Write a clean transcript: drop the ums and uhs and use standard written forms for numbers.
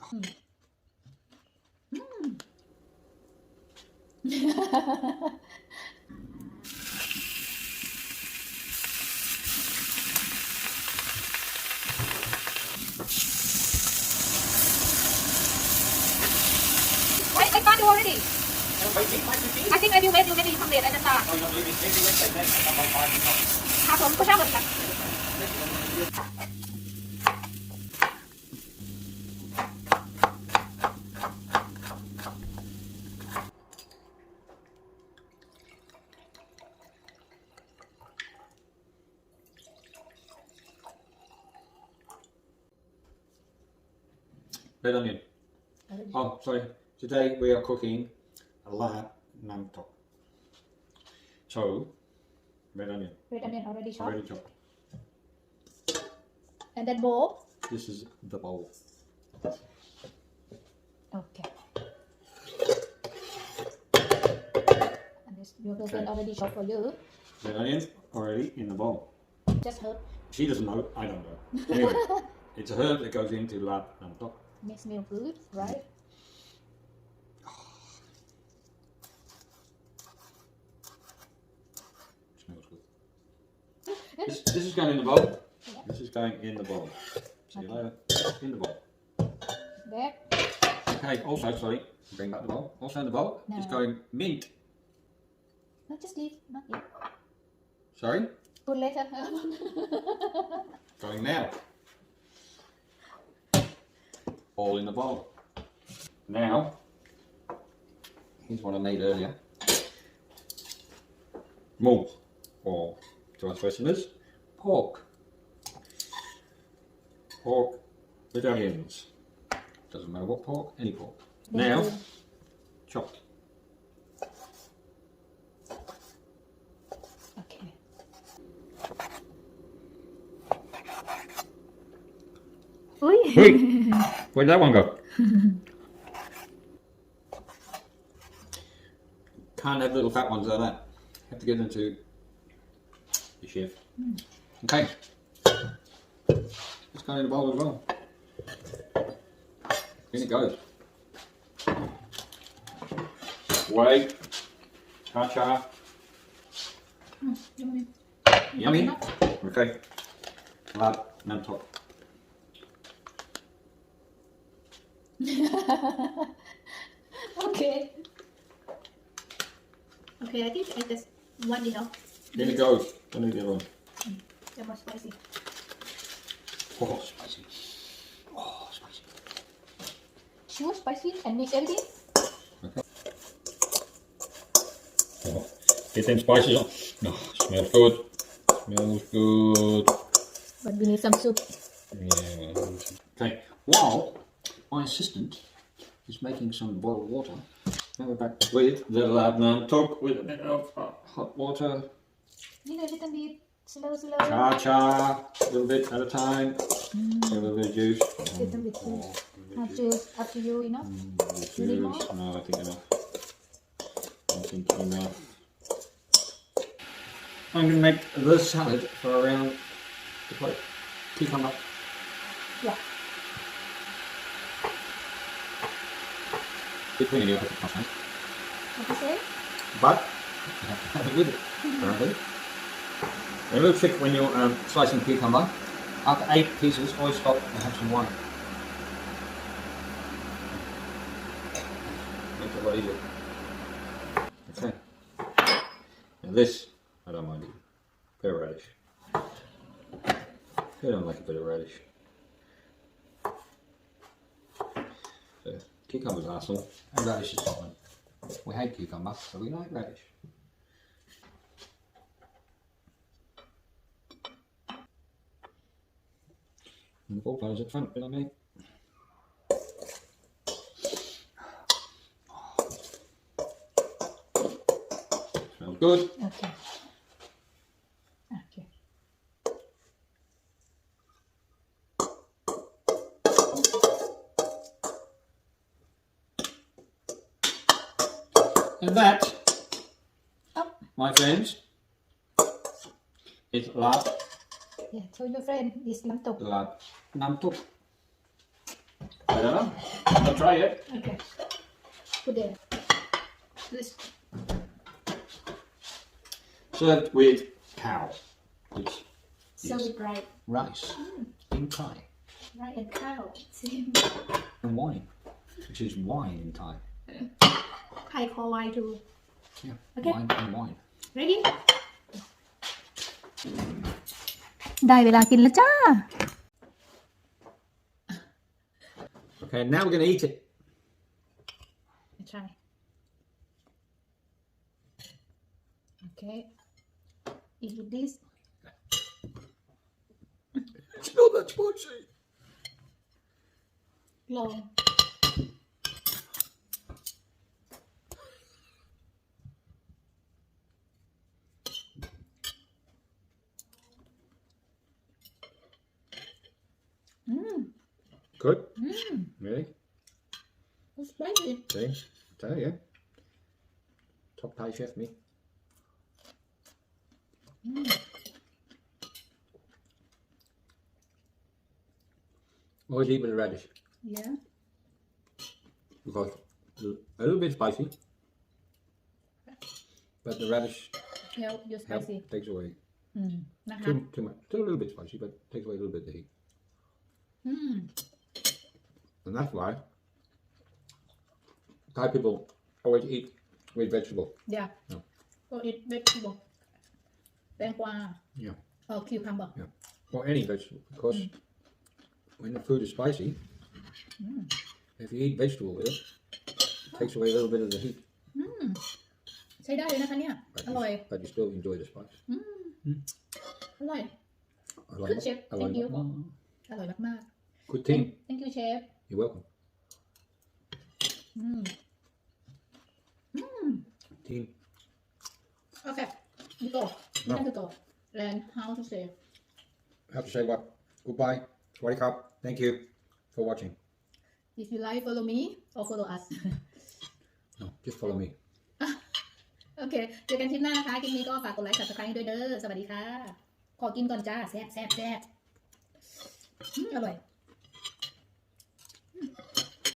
Wait, I can't do already. I think when you wait, you maybe come late at the start. ครับผมก็ช่างมันค่ะ Red onion. Oh, sorry. Today we are cooking a namtok. So, red onion. Red onion already chopped. Already chopped. And then bowl. This is the bowl. Okay. And this yogurt already chopped for you. Red onions already in the bowl. Just herb. She doesn't know. I don't know. Anyway, it's a herb that goes into namtok. Makes meal good, right? Smells good. This is going in the bowl. Yeah. This is going in the bowl. See you later. In the bowl. There. Okay, also, sorry, bring back the bowl. Also in the bowl is going mint. No, just leave. Not yet. Sorry? Put later. Going now. All in the bowl. Now, here's what I made earlier. More, or to us Westerners, pork. Pork with onions. Doesn't matter what pork, any pork. Now, chopped. Okay. Wait, where'd that one go? Can't have little fat ones like that. Have to get them to the chef. Okay. Let's go in the bowl as well. In it goes. Wait. Cha-cha. Yummy. Yummy. Okay. Namtok. Okay. Okay, I think I just one enough. In it goes. I need the other one. That was spicy. Oh, spicy. Oh, spicy. Sure, spicy and mix everything. Okay. Oh, get them spices on. Oh, smells good. Smells good. But we need some soup. Yeah. Okay. While my assistant is making some boiled water, now we're back with the namtok with a bit of hot water. You know, a little bit slow. Cha-cha. A little bit at a time. A little bit of juice. Little bit too. Not juice. Up to you, enough. You need more? No, I think enough. I think enough. I'm going to make the salad for around the plate. Cucumber. Yeah. Big thing in your pot, mate. What you say? But you have to have it with it, apparently. A little trick when you're slicing cucumber. After 8 pieces, always stop and have some wine. Makes it a lot easier. Okay. Now this, I don't mind it. Bit of radish. Who don't like a bit of radish? So, cucumber's arsenal, and radish is fine. We hate cucumber, so we like radish. And the ball players at front, bit on me. Smells good. Okay. Okay. And that, my friends, is Yeah, tell your friend this namtok. namtok. Red don't know. I'll try it. Okay. Put there. This. Served with cow, which Serve is it right. rice in Thai, Right and cow. Same. and wine, which is wine in Thai. Thai call wine too. Yeah, Okay. wine and wine. Ready? ได้เวลากินแล้วจ้า Okay, now we're going to eat it. Try. Okay. Eat with this. It's not that spicy. ลอง Good. Really? It's spicy. See? Tell you. Top Thai chef me. Always eat with the radish Yeah. because a little bit spicy, but the radish Help you spicy. takes away นะคะ too much. Still a little bit spicy, but takes away a little bit of the heat. And that's why Thai people always eat with vegetable. Yeah. No. Or eat vegetable. แตงกวา Yeah. or cucumber. Or any vegetable, because when the food is spicy, if you eat vegetable with it, it takes away a little bit of the heat. ใช้ได้เลยนะคะเนี่ย อร่อย But you still enjoy the spice. อร่อย I like Good it. chef. I Thank like you. it. อร่อยมาก Good ๆ team. Thank you chef You're welcome. Team. Okay you go you have to go learn how to say I have to say what? Goodbye. Wake up. Thank you for watching. if you like follow me or follow us No, just follow me. โอเคเจอกันคลิปหน้านะคะคลิปนี้ก็ฝากกดไลค์ subscribe ให้ด้วยเด้อสวัสดีค่ะ ขอกินก่อนจ้าแซ่บอร่อย